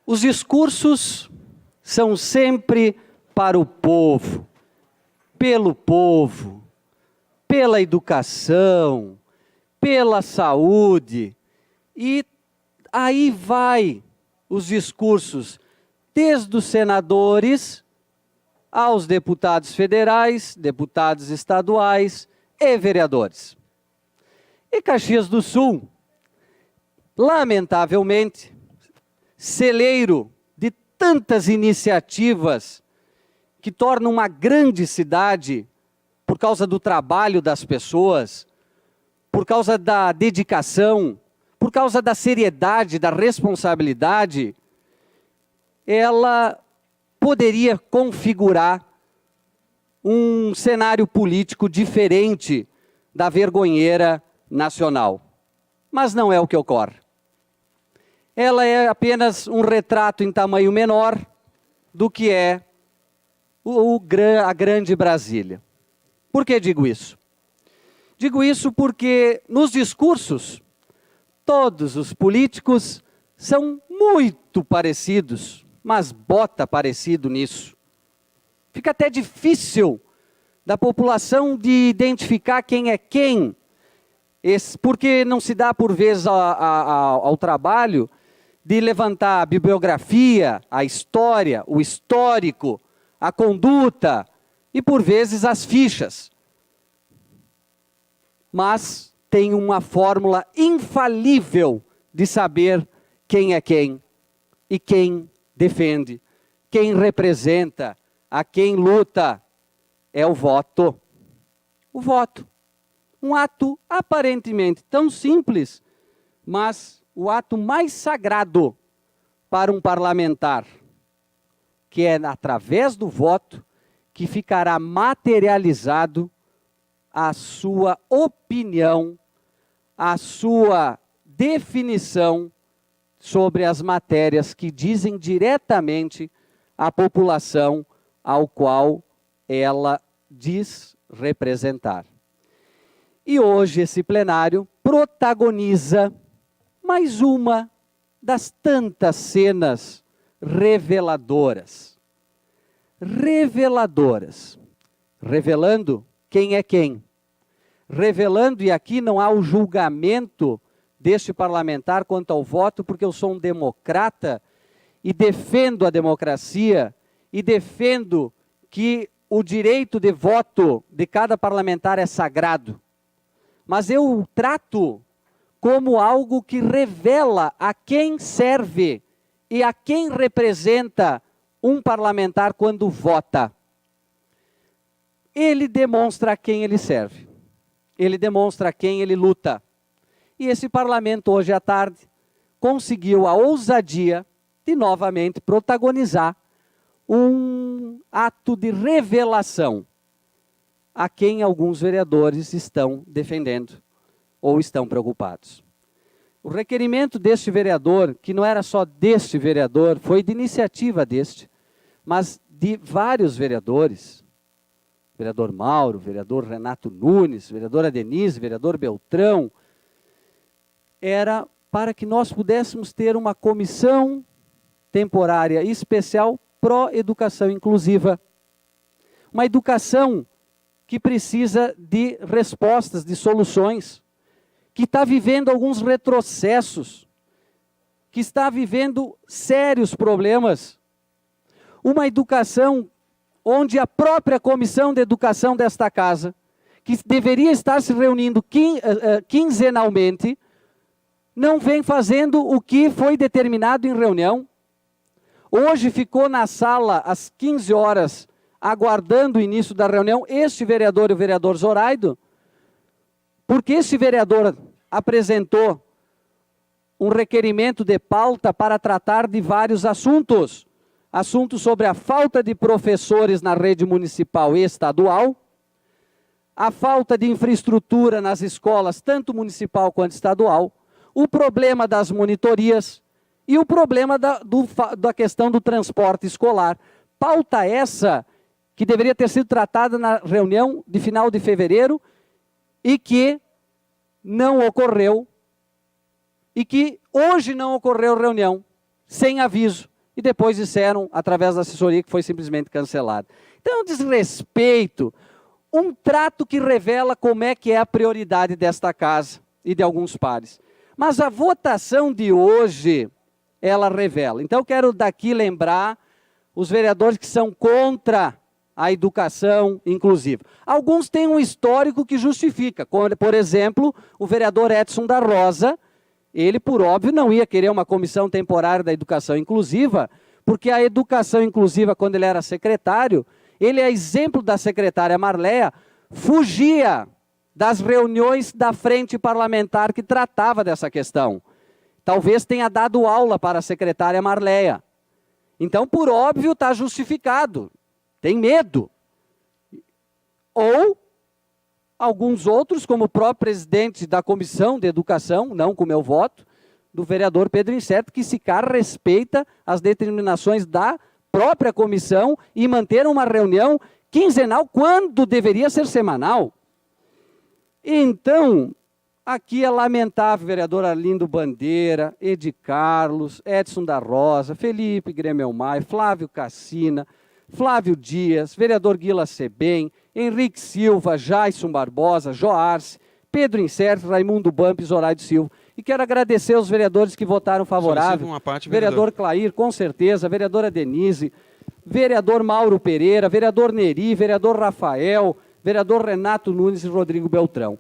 Os discursos são sempre para o povo, pelo povo, pela educação, pela saúde, e aí vai os discursos, desde os senadores aos deputados federais, deputados estaduais e vereadores. E Caxias do Sul, lamentavelmente, celeiro de tantas iniciativas que tornam uma grande cidade por causa do trabalho das pessoas, por causa da dedicação, por causa da seriedade, da responsabilidade, ela poderia configurar um cenário político diferente da vergonheira nacional. Mas não é o que ocorre. Ela é apenas um retrato em tamanho menor do que é a grande Brasília. Por que digo isso? Digo isso porque nos discursos, todos os políticos são muito parecidos, mas bota parecido nisso. Fica até difícil da população de identificar quem é quem, porque não se dá por vezes ao trabalho de levantar a bibliografia, a história, o histórico, a conduta e por vezes as fichas. Mas tem uma fórmula infalível de saber quem é quem e quem defende, quem representa, a quem luta, é o voto. O voto. Um ato aparentemente tão simples, mas o ato mais sagrado para um parlamentar, que é através do voto que ficará materializado a sua opinião, a sua definição sobre as matérias que dizem diretamente à população ao qual ela diz representar. E hoje esse plenário protagoniza mais uma das tantas cenas reveladoras. Reveladoras. Revelando quem é quem. Revelando, e aqui não há o julgamento deste parlamentar quanto ao voto, porque eu sou um democrata e defendo a democracia e defendo que o direito de voto de cada parlamentar é sagrado. Mas eu trato como algo que revela a quem serve e a quem representa um parlamentar quando vota. Ele demonstra a quem ele serve. Ele demonstra a quem ele luta. E esse parlamento, hoje à tarde, conseguiu a ousadia de novamente protagonizar um ato de revelação a quem alguns vereadores estão defendendo ou estão preocupados. O requerimento deste vereador, que não era só deste vereador, foi de iniciativa deste, mas de vários vereadores, vereador Mauro, vereador Renato Nunes, vereadora Denise, vereador Beltrão, era para que nós pudéssemos ter uma comissão temporária e especial pró-educação inclusiva. Uma educação que precisa de respostas, de soluções, que está vivendo alguns retrocessos, que está vivendo sérios problemas. Uma educação onde a própria comissão de educação desta casa, que deveria estar se reunindo quinzenalmente, não vem fazendo o que foi determinado em reunião. Hoje ficou na sala às 15 horas, aguardando o início da reunião, este vereador e o vereador Zoraido, porque este vereador apresentou um requerimento de pauta para tratar de vários assuntos. Assuntos sobre a falta de professores na rede municipal e estadual, a falta de infraestrutura nas escolas, tanto municipal quanto estadual, o problema das monitorias e o problema da questão do transporte escolar. Pauta essa que deveria ter sido tratada na reunião de final de fevereiro e que não ocorreu, e que hoje não ocorreu reunião, sem aviso. e depois disseram, através da assessoria, que foi simplesmente cancelado. Então, desrespeito, um trato que revela como é que é a prioridade desta casa e de alguns pares. Mas a votação de hoje, ela revela. Então, eu quero daqui lembrar os vereadores que são contra a educação inclusiva. Alguns têm um histórico que justifica. Por exemplo, o vereador Edson da Rosa, ele, por óbvio, não ia querer uma comissão temporária da educação inclusiva, porque a educação inclusiva, quando ele era secretário, ele, a exemplo da secretária Marleia, fugia das reuniões da frente parlamentar que tratava dessa questão. Talvez tenha dado aula para a secretária Marleia. Então, por óbvio, está justificado. Tem medo. Ou alguns outros, como o próprio presidente da Comissão de Educação, não com meu voto, do vereador Pedro Incerto, que sequer respeita as determinações da própria comissão e manter uma reunião quinzenal quando deveria ser semanal. Então, aqui é lamentável, vereador Arlindo Bandeira, Edi Carlos, Edson da Rosa, Felipe Grêmio Maia, Flávio Cassina, Flávio Dias, vereador Guila Sebem, Henrique Silva, Jaison Barbosa, Joarce, Pedro Incerto, Raimundo Bamp e Zoraide Silva. E quero agradecer aos vereadores que votaram favorável. Uma parte, vereador Clair, com certeza, vereadora Denise, vereador Mauro Pereira, vereador Neri, vereador Rafael, vereador Renato Nunes e Rodrigo Beltrão.